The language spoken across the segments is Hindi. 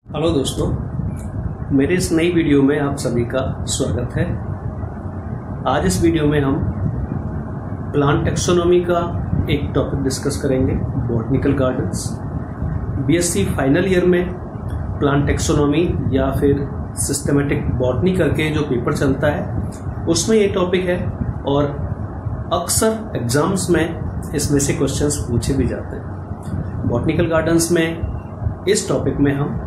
हेलो दोस्तों, मेरे इस नई वीडियो में आप सभी का स्वागत है। आज इस वीडियो में हम प्लांट टेक्सोनॉमी का एक टॉपिक डिस्कस करेंगे, botanical gardens. BSc final year में प्लांट टेक्सोनॉमी या फिर सिस्टमेटिक बॉटनी करके जो पेपर चलता है उसमें ये टॉपिक है और अक्सर एग्जाम्स में इसमें से क्वेश्चंस पूछे भी जाते हैं। बॉटनिकल गार्डन्स में इस टॉपिक में हम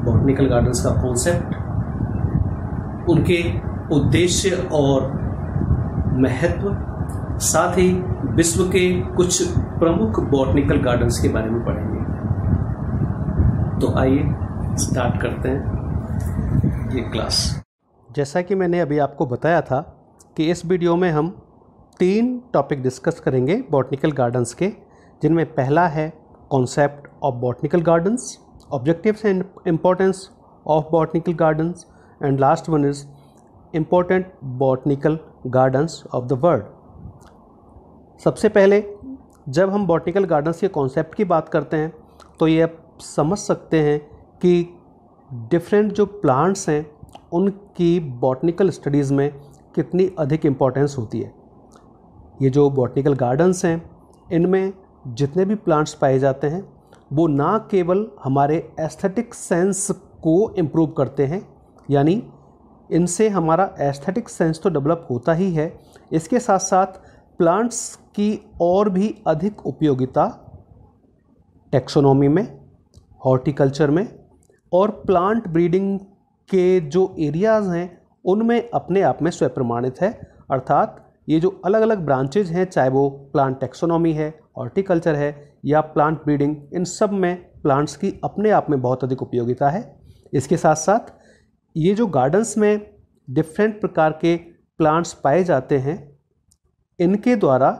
बॉटनिकल गार्डन्स का कॉन्सेप्ट, उनके उद्देश्य और महत्व, साथ ही विश्व के कुछ प्रमुख बॉटनिकल गार्डन्स के बारे में पढ़ेंगे। तो आइए स्टार्ट करते हैं ये क्लास। जैसा कि मैंने अभी आपको बताया था कि इस वीडियो में हम 3 टॉपिक डिस्कस करेंगे बॉटनिकल गार्डन्स के, जिनमें पहला है concept of botanical gardens, objectives and importance of botanical gardens, and last one is important botanical gardens of the world। सबसे पहले जब हम बॉटनिकल गार्डन्स के कॉन्सेप्ट की बात करते हैं तो ये आप समझ सकते हैं कि डिफरेंट जो प्लांट्स हैं उनकी बॉटनिकल स्टडीज़ में कितनी अधिक इम्पोर्टेंस होती है। ये जो बॉटनिकल गार्डन्स हैं इनमें जितने भी प्लांट्स पाए जाते हैं वो ना केवल हमारे एस्थेटिक सेंस को इम्प्रूव करते हैं, यानी इनसे हमारा एस्थेटिक सेंस तो डेवलप होता ही है, इसके साथ साथ प्लांट्स की और भी अधिक उपयोगिता टेक्सोनॉमी में, हॉर्टिकल्चर में और प्लांट ब्रीडिंग के जो एरियाज़ हैं उनमें अपने आप में स्वप्रमाणित है। अर्थात ये जो अलग अलग ब्रांचेज हैं, चाहे वो प्लांट टेक्सोनॉमी है, हॉर्टिकल्चर है या प्लांट ब्रीडिंग, इन सब में प्लांट्स की अपने आप में बहुत अधिक उपयोगिता है। इसके साथ साथ ये जो गार्डन्स में डिफरेंट प्रकार के प्लांट्स पाए जाते हैं, इनके द्वारा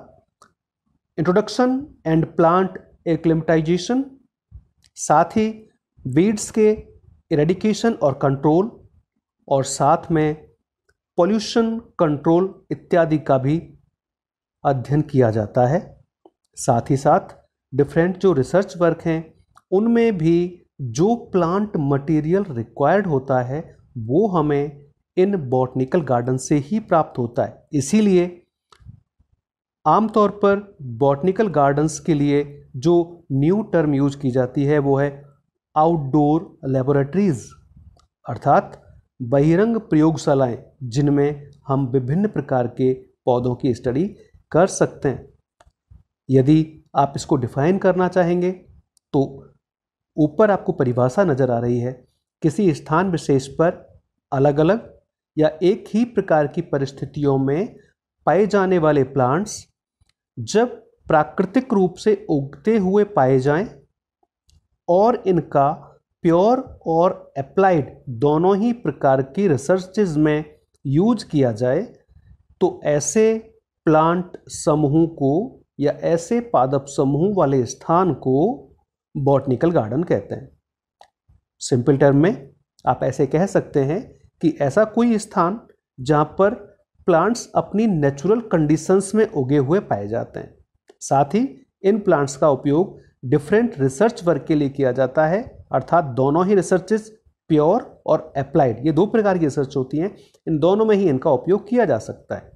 इंट्रोडक्शन एंड प्लांट एक्लिमेटाइजेशन, साथ ही वीड्स के इरेडिकेशन और कंट्रोल, और साथ में पॉल्यूशन कंट्रोल इत्यादि का भी अध्ययन किया जाता है। साथ ही साथ डिफरेंट जो रिसर्च वर्क हैं उनमें भी जो प्लांट मटेरियल रिक्वायर्ड होता है वो हमें इन बॉटनिकल गार्डन से ही प्राप्त होता है। इसीलिए आमतौर पर बॉटनिकल गार्डन्स के लिए जो न्यू टर्म यूज की जाती है वो है आउटडोर लेबोरेटरीज, अर्थात बहिरंग प्रयोगशालाएं जिनमें हम विभिन्न प्रकार के पौधों की स्टडी कर सकते हैं। यदि आप इसको डिफाइन करना चाहेंगे तो ऊपर आपको परिभाषा नज़र आ रही है। किसी स्थान विशेष पर अलग अलग या एक ही प्रकार की परिस्थितियों में पाए जाने वाले प्लांट्स जब प्राकृतिक रूप से उगते हुए पाए जाएं और इनका प्योर और एप्लाइड दोनों ही प्रकार की रिसर्चेज में यूज किया जाए तो ऐसे प्लांट समूह को या ऐसे पादप समूह वाले स्थान को बॉटनिकल गार्डन कहते हैं। सिंपल टर्म में आप ऐसे कह सकते हैं कि ऐसा कोई स्थान जहां पर प्लांट्स अपनी नेचुरल कंडीशंस में उगे हुए पाए जाते हैं। साथ ही इन प्लांट्स का उपयोग डिफरेंट रिसर्च वर्क के लिए किया जाता है, अर्थात दोनों ही रिसर्चेस प्योर और एप्लाइड, ये 2 प्रकार की रिसर्च होती हैं, इन दोनों में ही इनका उपयोग किया जा सकता है।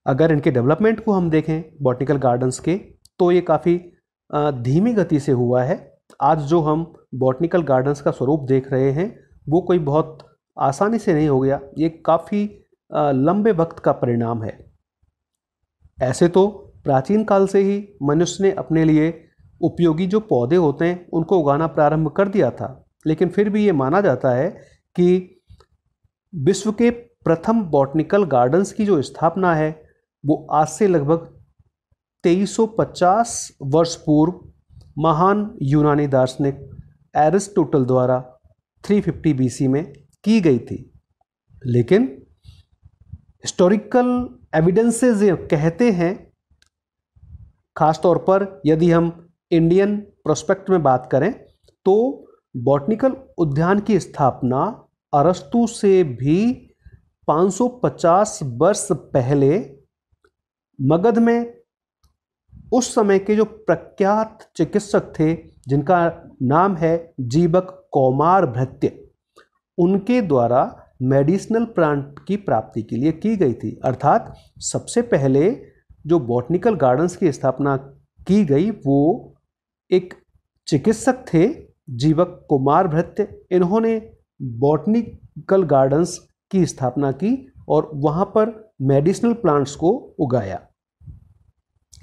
अगर इनके डेवलपमेंट को हम देखें बॉटनिकल गार्डन्स के, तो ये काफ़ी धीमी गति से हुआ है। आज जो हम बॉटनिकल गार्डन्स का स्वरूप देख रहे हैं वो कोई बहुत आसानी से नहीं हो गया, ये काफ़ी लंबे वक्त का परिणाम है। ऐसे तो प्राचीन काल से ही मनुष्य ने अपने लिए उपयोगी जो पौधे होते हैं उनको उगाना प्रारंभ कर दिया था, लेकिन फिर भी ये माना जाता है कि विश्व के प्रथम बॉटनिकल गार्डन्स की जो स्थापना है वो आज से लगभग 2350 वर्ष पूर्व महान यूनानी दार्शनिक एरिस्टोटल द्वारा 350 बीसी में की गई थी। लेकिन हिस्टोरिकल एविडेंसेस कहते हैं, खासतौर पर यदि हम इंडियन प्रोस्पेक्ट में बात करें, तो बॉटनिकल उद्यान की स्थापना अरस्तु से भी 550 वर्ष पहले मगध में उस समय के जो प्रख्यात चिकित्सक थे जिनका नाम है जीवक कौमार भृत्य उनके द्वारा मेडिसिनल प्लांट की प्राप्ति के लिए की गई थी। अर्थात सबसे पहले जो बॉटनिकल गार्डन्स की स्थापना की गई वो एक चिकित्सक थे, जीवक कुमार भृत्य। इन्होंने बॉटनिकल गार्डन्स की स्थापना की और वहाँ पर मेडिसिनल प्लांट्स को उगाया।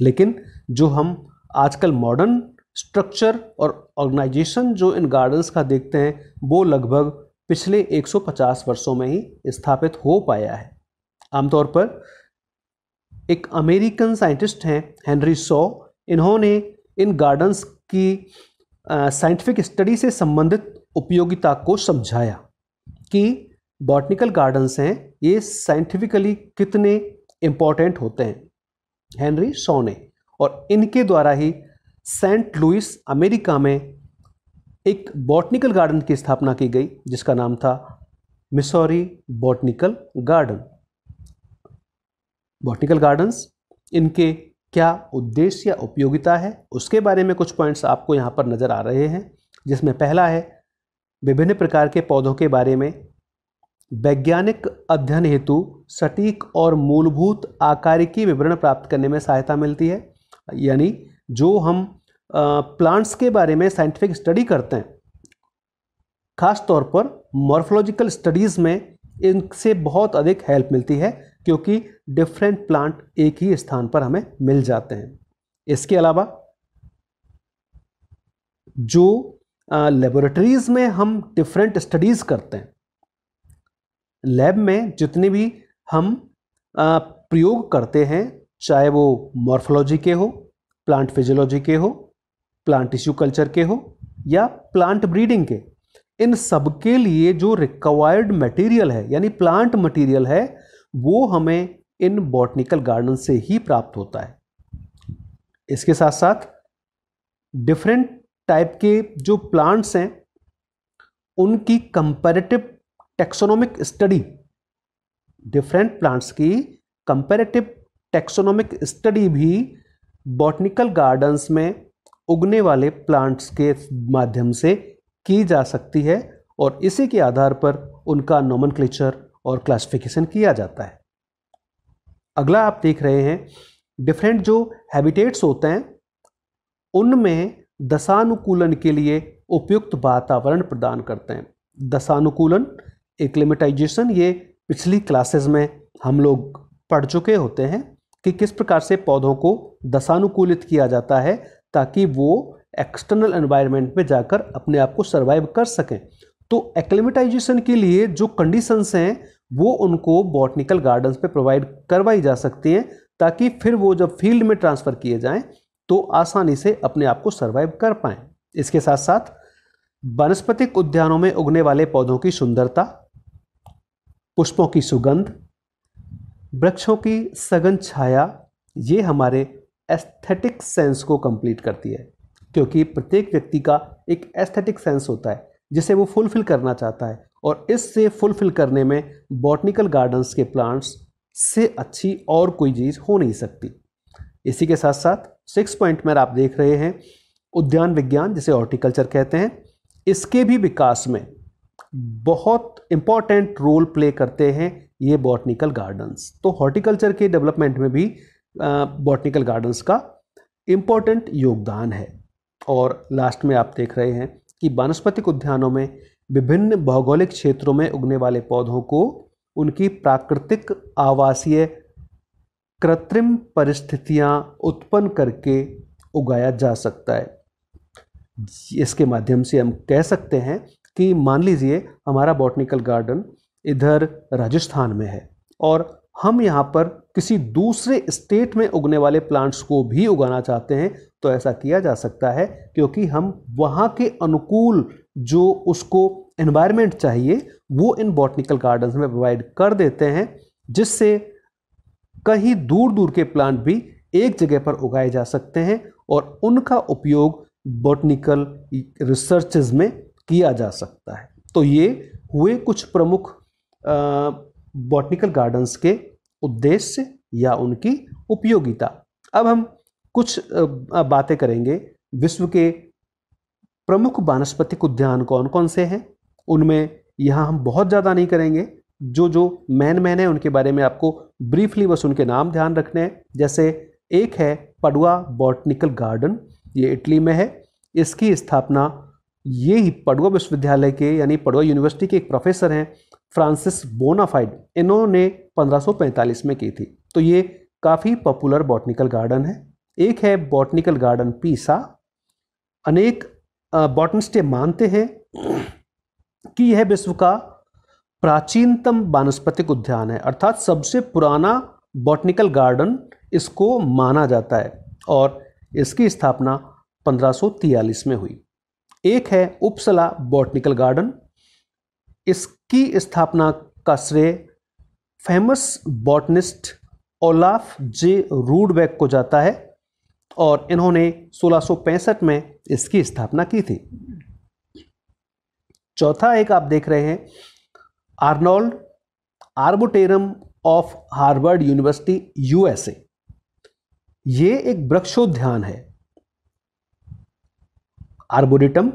लेकिन जो हम आजकल मॉडर्न स्ट्रक्चर और ऑर्गेनाइजेशन जो इन गार्डन्स का देखते हैं वो लगभग पिछले 150 वर्षों में ही स्थापित हो पाया है। आमतौर पर एक अमेरिकन साइंटिस्ट हैं हेनरी सॉ, इन्होंने इन गार्डन्स की साइंटिफिक स्टडी से संबंधित उपयोगिता को समझाया कि बॉटनिकल गार्डन्स हैं ये साइंटिफिकली कितने इम्पॉर्टेंट होते हैं, हेनरी सॉ ने। और इनके द्वारा ही सेंट लुइस अमेरिका में एक बॉटनिकल गार्डन की स्थापना की गई जिसका नाम था Missouri botanical garden. Botanical gardens, इनके क्या उद्देश्य या उपयोगिता है उसके बारे में कुछ पॉइंट्स आपको यहाँ पर नज़र आ रहे हैं, जिसमें पहला है विभिन्न प्रकार के पौधों के बारे में वैज्ञानिक अध्ययन हेतु सटीक और मूलभूत आकारिकी विवरण प्राप्त करने में सहायता मिलती है। यानी जो हम प्लांट्स के बारे में साइंटिफिक स्टडी करते हैं, खास तौर पर मॉर्फोलॉजिकल स्टडीज़ में इनसे बहुत अधिक हेल्प मिलती है क्योंकि डिफरेंट प्लांट एक ही स्थान पर हमें मिल जाते हैं। इसके अलावा जो लेबोरेटरीज में हम डिफरेंट स्टडीज़ करते हैं, लैब में जितने भी हम प्रयोग करते हैं, चाहे वो मॉर्फोलॉजी के हो, प्लांट फिजियोलॉजी के हो, प्लांट टिश्यू कल्चर के हो या प्लांट ब्रीडिंग के, इन सब के लिए जो रिक्वायर्ड मटेरियल है यानी प्लांट मटेरियल है वो हमें इन बॉटनिकल गार्डन से ही प्राप्त होता है। इसके साथ साथ डिफरेंट टाइप के जो प्लांट्स हैं उनकी comparative taxonomic study, different plants की कंपैरेटिव टेक्सोनोमिक स्टडी भी बॉटनिकल गार्डन्स में उगने वाले प्लांट्स के माध्यम से की जा सकती है और इसी के आधार पर उनका नोमेनक्लेचर और क्लासिफिकेशन किया जाता है। अगला आप देख रहे हैं डिफरेंट जो हैबिटेट्स होते हैं उनमें दशानुकूलन के लिए उपयुक्त वातावरण प्रदान करते हैं। दशानुकूलन, एक्लिमेटाइजेशन, ये पिछली क्लासेस में हम लोग पढ़ चुके होते हैं कि किस प्रकार से पौधों को दशानुकूलित किया जाता है ताकि वो एक्सटर्नल एनवायरनमेंट में जाकर अपने आप को सर्वाइव कर सकें। तो एक्लिमेटाइजेशन के लिए जो कंडीशंस हैं वो उनको बॉटनिकल गार्डन्स पे प्रोवाइड करवाई जा सकती हैं ताकि फिर वो जब फील्ड में ट्रांसफ़र किए जाएं तो आसानी से अपने आप को सर्वाइव कर पाएं। इसके साथ साथ वानस्पतिक उद्यानों में उगने वाले पौधों की सुंदरता, पुष्पों की सुगंध, वृक्षों की सघन छाया, ये हमारे एस्थेटिक सेंस को कंप्लीट करती है क्योंकि प्रत्येक व्यक्ति का एक एस्थेटिक सेंस होता है जिसे वो फुलफिल करना चाहता है और इससे फुलफिल करने में बॉटनिकल गार्डन्स के प्लांट्स से अच्छी और कोई चीज़ हो नहीं सकती। इसी के साथ साथ 6 पॉइंट में आप देख रहे हैं उद्यान विज्ञान जिसे हॉर्टिकल्चर कहते हैं, इसके भी विकास में बहुत इम्पॉर्टेंट रोल प्ले करते हैं ये बॉटनिकल गार्डन्स। तो हॉर्टिकल्चर के डेवलपमेंट में भी बॉटनिकल गार्डन्स का इम्पॉर्टेंट योगदान है। और लास्ट में आप देख रहे हैं कि वानस्पतिक उद्यानों में विभिन्न भौगोलिक क्षेत्रों में उगने वाले पौधों को उनकी प्राकृतिक आवासीय कृत्रिम परिस्थितियां उत्पन्न करके उगाया जा सकता है। इसके माध्यम से हम कह सकते हैं कि मान लीजिए हमारा बॉटनिकल गार्डन इधर राजस्थान में है और हम यहाँ पर किसी दूसरे स्टेट में उगने वाले प्लांट्स को भी उगाना चाहते हैं तो ऐसा किया जा सकता है क्योंकि हम वहाँ के अनुकूल जो उसको एनवायरनमेंट चाहिए वो इन बॉटनिकल गार्डन्स में प्रोवाइड कर देते हैं, जिससे कहीं दूर दूर के प्लांट भी एक जगह पर उगाए जा सकते हैं और उनका उपयोग बॉटनिकल रिसर्चेज में किया जा सकता है। तो ये हुए कुछ प्रमुख बॉटनिकल गार्डन्स के उद्देश्य या उनकी उपयोगिता। अब हम कुछ बातें करेंगे विश्व के प्रमुख वानस्पतिक उद्यान कौन कौन से हैं, उनमें यहाँ हम बहुत ज़्यादा नहीं करेंगे, जो मेन है उनके बारे में आपको ब्रीफली बस उनके नाम ध्यान रखने हैं। जैसे एक है पडुआ बॉटनिकल गार्डन, ये इटली में है। इसकी स्थापना ये ही पडुआ विश्वविद्यालय के यानी पडुआ यूनिवर्सिटी के एक प्रोफेसर हैं फ्रांसिस बोनाफाइड, इन्होंने 1545 में की थी। तो ये काफ़ी पॉपुलर बॉटनिकल गार्डन है। एक है बॉटनिकल गार्डन पीसा। अनेक बॉटनिस्ट मानते हैं कि यह विश्व का प्राचीनतम वानस्पतिक उद्यान है, अर्थात सबसे पुराना बॉटनिकल गार्डन इसको माना जाता है और इसकी स्थापना 1543 में हुई। एक है उपसला बॉटनिकल गार्डन। इसकी स्थापना का श्रेय फेमस बॉटनिस्ट ओलाफ जे रूडबेक को जाता है और इन्होंने 1665 में इसकी स्थापना की थी। चौथा एक आप देख रहे हैं Arnold Arboretum of Harvard University USA. ये एक वृक्षोद्यान है। आर्बोरेटम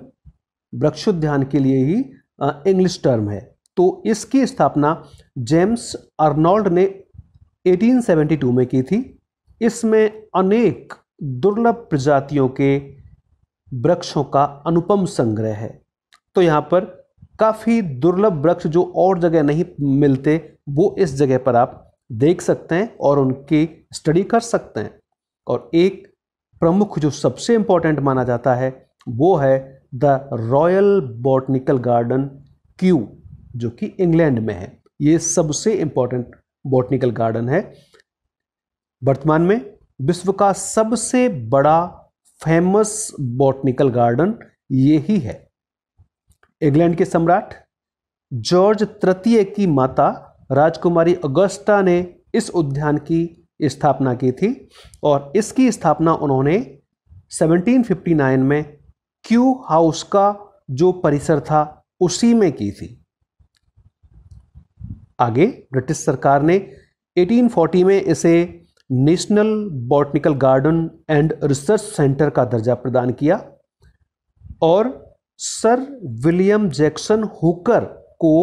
वृक्षोद्यान के लिए ही इंग्लिश टर्म है। तो इसकी स्थापना जेम्स अर्नोल्ड ने 1872 में की थी। इसमें अनेक दुर्लभ प्रजातियों के वृक्षों का अनुपम संग्रह है। तो यहाँ पर काफ़ी दुर्लभ वृक्ष जो और जगह नहीं मिलते वो इस जगह पर आप देख सकते हैं और उनकी स्टडी कर सकते हैं। और एक प्रमुख जो सबसे इम्पोर्टेंट माना जाता है वो है the royal botanical garden Q, जो कि इंग्लैंड में है। ये सबसे इम्पोर्टेंट बॉटनिकल गार्डन है। वर्तमान में विश्व का सबसे बड़ा फेमस बॉटनिकल गार्डन ये ही है। इंग्लैंड के सम्राट जॉर्ज तृतीय की माता राजकुमारी अगस्टा ने इस उद्यान की स्थापना की थी और इसकी स्थापना उन्होंने 1759 में क्यू हाउस का जो परिसर था उसी में की थी। आगे ब्रिटिश सरकार ने 1840 में इसे national botanical garden and research centre का दर्जा प्रदान किया और सर विलियम जैक्सन हुकर को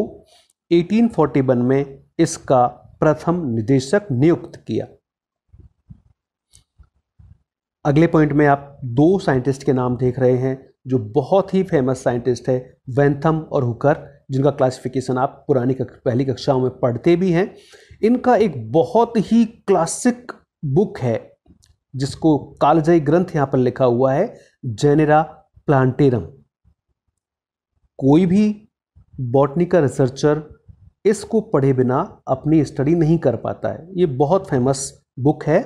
1841 में इसका प्रथम निदेशक नियुक्त किया। अगले पॉइंट में आप दो साइंटिस्ट के नाम देख रहे हैं जो बहुत ही फेमस साइंटिस्ट है, वेंथम और हुकर, जिनका क्लासिफिकेशन आप पहली कक्षाओं में पढ़ते भी हैं। इनका एक बहुत ही क्लासिक बुक है जिसको कालजयी ग्रंथ यहाँ पर लिखा हुआ है, जेनेरा प्लांटेरम। कोई भी बॉटनिकल रिसर्चर इसको पढ़े बिना अपनी स्टडी नहीं कर पाता है। ये बहुत फेमस बुक है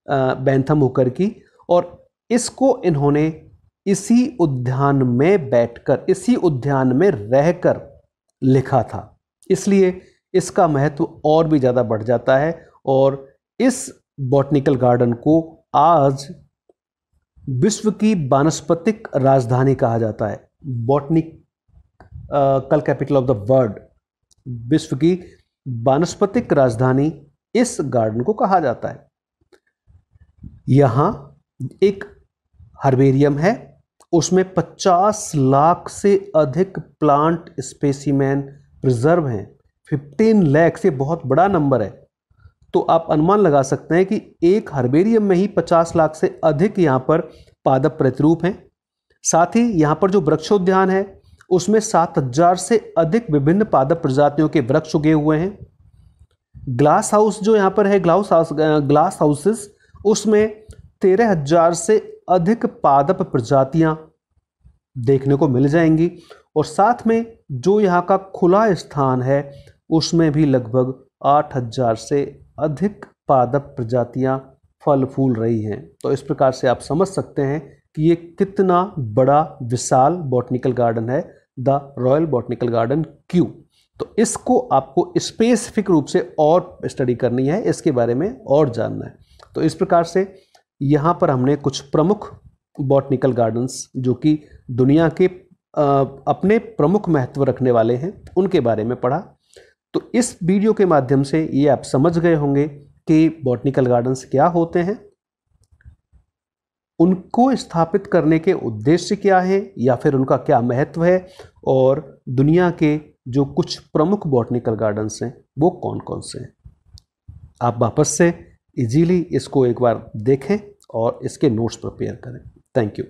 बेंथम हुकर की और इसको इन्होंने इसी उद्यान में बैठकर, इसी उद्यान में रहकर लिखा था, इसलिए इसका महत्व और भी ज़्यादा बढ़ जाता है। और इस बॉटनिकल गार्डन को आज विश्व की वानस्पतिक राजधानी कहा जाता है। Botanical capital of the world, विश्व की वानस्पतिक राजधानी इस गार्डन को कहा जाता है। यहाँ एक हर्बेरियम है, उसमें 50 लाख से अधिक प्लांट स्पेसिमेन प्रिजर्व हैं। 15 लाख से बहुत बड़ा नंबर है। तो आप अनुमान लगा सकते हैं कि एक हर्बेरियम में ही 50 लाख से अधिक यहाँ पर पादप प्रतिरूप हैं। साथ ही यहाँ पर जो वृक्षोद्यान है उसमें 7000 से अधिक विभिन्न पादप प्रजातियों के वृक्ष उगे हुए हैं। ग्लास हाउस जो यहाँ पर है, ग्लास हाउसेस, उसमें 13,000 से अधिक पादप प्रजातियां देखने को मिल जाएंगी और साथ में जो यहाँ का खुला स्थान है उसमें भी लगभग 8,000 से अधिक पादप प्रजातियां फल फूल रही हैं। तो इस प्रकार से आप समझ सकते हैं कि ये कितना बड़ा विशाल बॉटनिकल गार्डन है, the royal botanical garden Q. तो इसको आपको स्पेसिफिक रूप से और स्टडी करनी है, इसके बारे में और जानना है। तो इस प्रकार से यहाँ पर हमने कुछ प्रमुख बॉटनिकल गार्डन्स जो कि दुनिया के अपने प्रमुख महत्व रखने वाले हैं उनके बारे में पढ़ा। तो इस वीडियो के माध्यम से ये आप समझ गए होंगे कि बॉटनिकल गार्डन्स क्या होते हैं। उनको स्थापित करने के उद्देश्य क्या है या फिर उनका क्या महत्व है, और दुनिया के जो कुछ प्रमुख बॉटनिकल गार्डन्स हैं वो कौन कौन से हैं। आप वापस से इजीली इसको एक बार देखें और इसके नोट्स प्रिपेयर करें। Thank you.